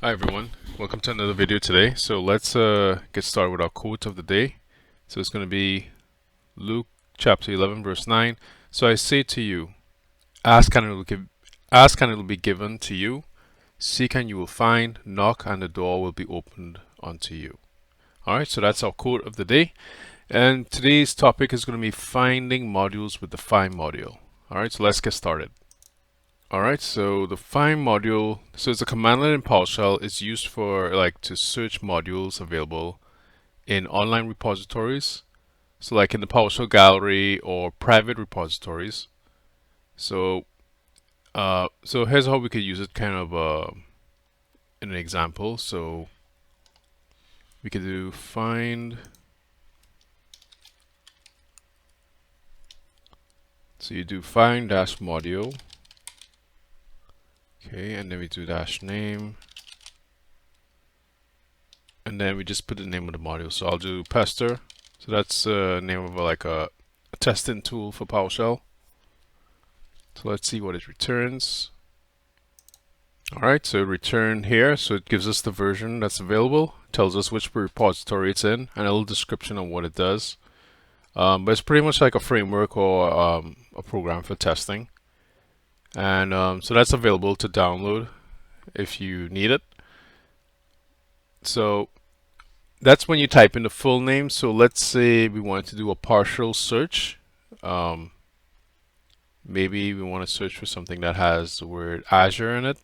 Hi everyone, welcome to another video today. So let's get started with our quote of the day. So it's going to be Luke chapter 11 verse 9. So I say to you, ask and it will be given to you, seek and you will find, knock and the door will be opened unto you. Alright, so that's our quote of the day. And today's topic is going to be finding modules with the find module. Alright, so let's get started. Alright, so the find module, so it's a commandlet in PowerShell. It's used for to search modules available in online repositories. So like in the PowerShell gallery or private repositories. So so here's how we could use it kind of in an example. So we could do find. So you do find dash module. Okay, and then we do dash name. And then we just put the name of the module. So I'll do pester. So that's the name of a testing tool for PowerShell. So let's see what it returns. Alright, so return here. So it gives us the version that's available, tells us which repository it's in, and a little description on what it does. But it's pretty much like a framework or a program for testing. And so that's available to download if you need it. So that's when you type in the full name. So let's say we want to do a partial search. Maybe we want to search for something that has the word Azure in it,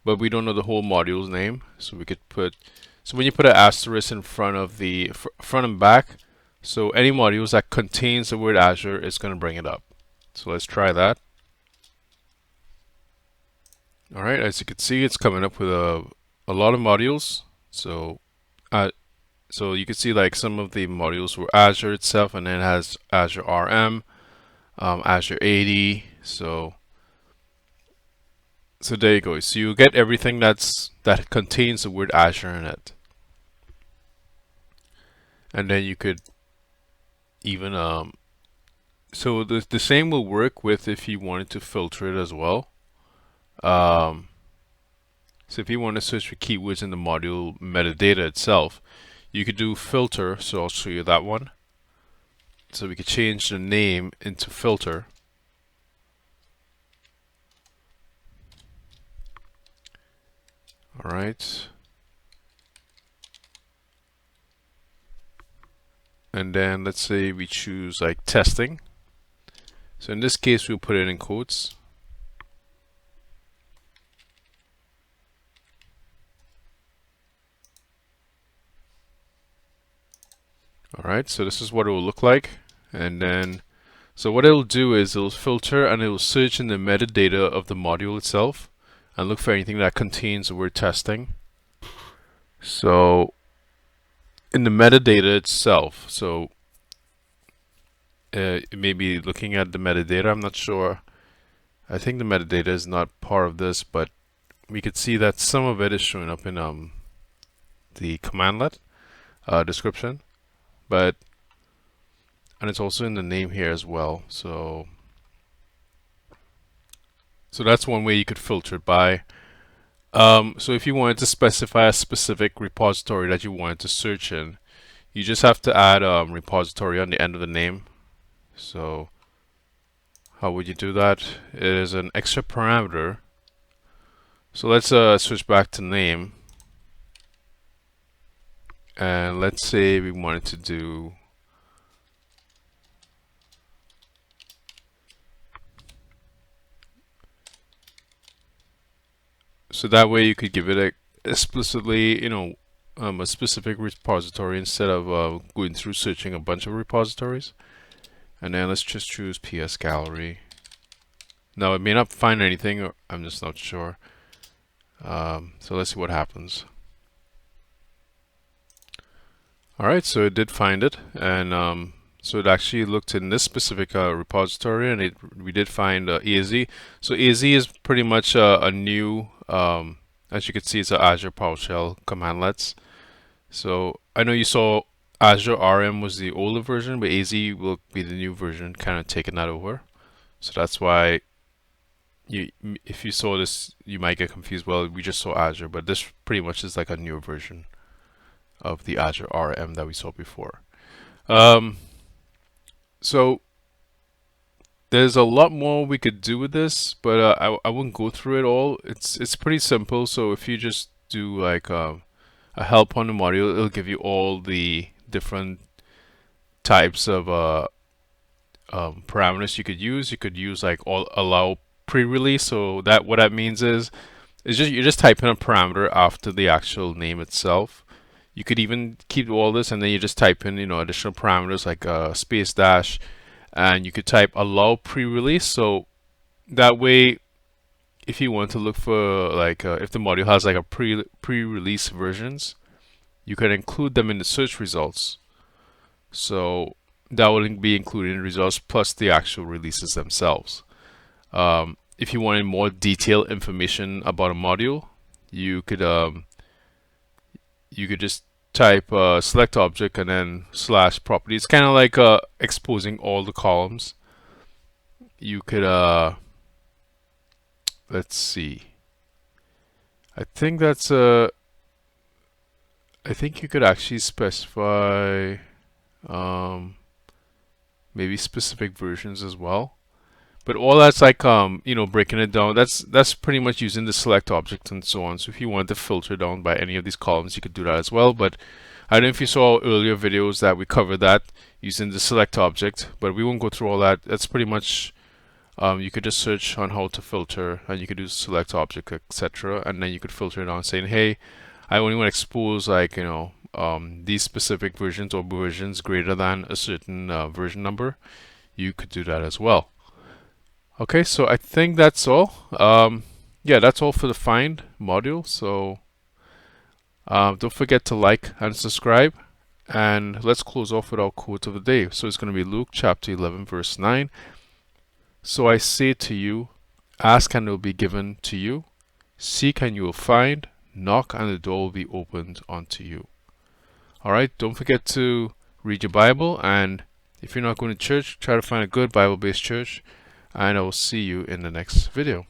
but we don't know the whole module's name. So we could put, so when you put an asterisk in front of the front and back, so any modules that contains the word Azure is going to bring it up. So let's try that. All right, as you can see, it's coming up with a lot of modules. So so you can see like some of the modules were Azure itself, and then it has Azure RM, Azure AD. So there you go. So you get everything that contains the word Azure in it. And then you could even so the same will work with if you wanted to filter it as well. So if you want to search for keywords in the module metadata itself, you could do filter. So I'll show you that one. So we could change the name into filter. All right. And then let's say we choose like testing. So in this case, we'll put it in quotes. Alright, so this is what it will look like. And then, so what it'll do is it'll filter and it will search in the metadata of the module itself and look for anything that contains the word testing. So in the metadata itself, so it may be looking at the metadata, I'm not sure. I think the metadata is not part of this, but we could see that some of it is showing up in the commandlet description. And it's also in the name here as well. So that's one way you could filter it by. So if you wanted to specify a specific repository that you wanted to search in, you just have to add repository on the end of the name. So how would you do that? It is an extra parameter. So let's switch back to name. And let's say we wanted to do so that way you could give it explicitly, a specific repository instead of going through searching a bunch of repositories. And then let's just choose PS Gallery. Now it may not find anything, or I'm just not sure. So let's see what happens. Alright, so it did find it, and so it actually looked in this specific repository, and we did find AZ. So AZ is pretty much a new, as you can see, it's an Azure PowerShell commandlets. So I know you saw Azure RM was the older version, but AZ will be the new version, kind of taking that over. So that's why if you saw this, you might get confused. Well, we just saw Azure, but this pretty much is like a newer version of the Azure RM that we saw before. Um, so there's a lot more we could do with this, but I wouldn't go through it all. It's pretty simple. So if you just do like a help on the module, it'll give you all the different types of parameters you could use. You could use like all allow pre-release. So that what that means is just you're just typing a parameter after the actual name itself. You could even keep all this and then you just type in, additional parameters like space dash, and you could type allow pre-release. So that way, if you want to look for like if the module has like a pre-release versions, you can include them in the search results. So that will be included in the results plus the actual releases themselves. If you wanted more detailed information about a module, you could just type select object and then slash properties, kind of like exposing all the columns. You could let's see. I think you could actually specify maybe specific versions as well. But all that's like breaking it down. That's pretty much using the select object and so on. So if you want to filter down by any of these columns, you could do that as well. But I don't know if you saw earlier videos that we covered that using the select object, but we won't go through all that. That's pretty much you could just search on how to filter, and you could do select object, etc. And then you could filter it on saying, hey, I only want to expose like these specific versions or versions greater than a certain version number. You could do that as well. Okay, so I think that's all. Yeah, that's all for the find module. So don't forget to like and subscribe. And let's close off with our quote of the day. So it's going to be Luke chapter 11, verse 9. So I say to you, ask and it will be given to you. Seek and you will find. Knock and the door will be opened unto you. All right, don't forget to read your Bible. And if you're not going to church, try to find a good Bible-based church. And I will see you in the next video.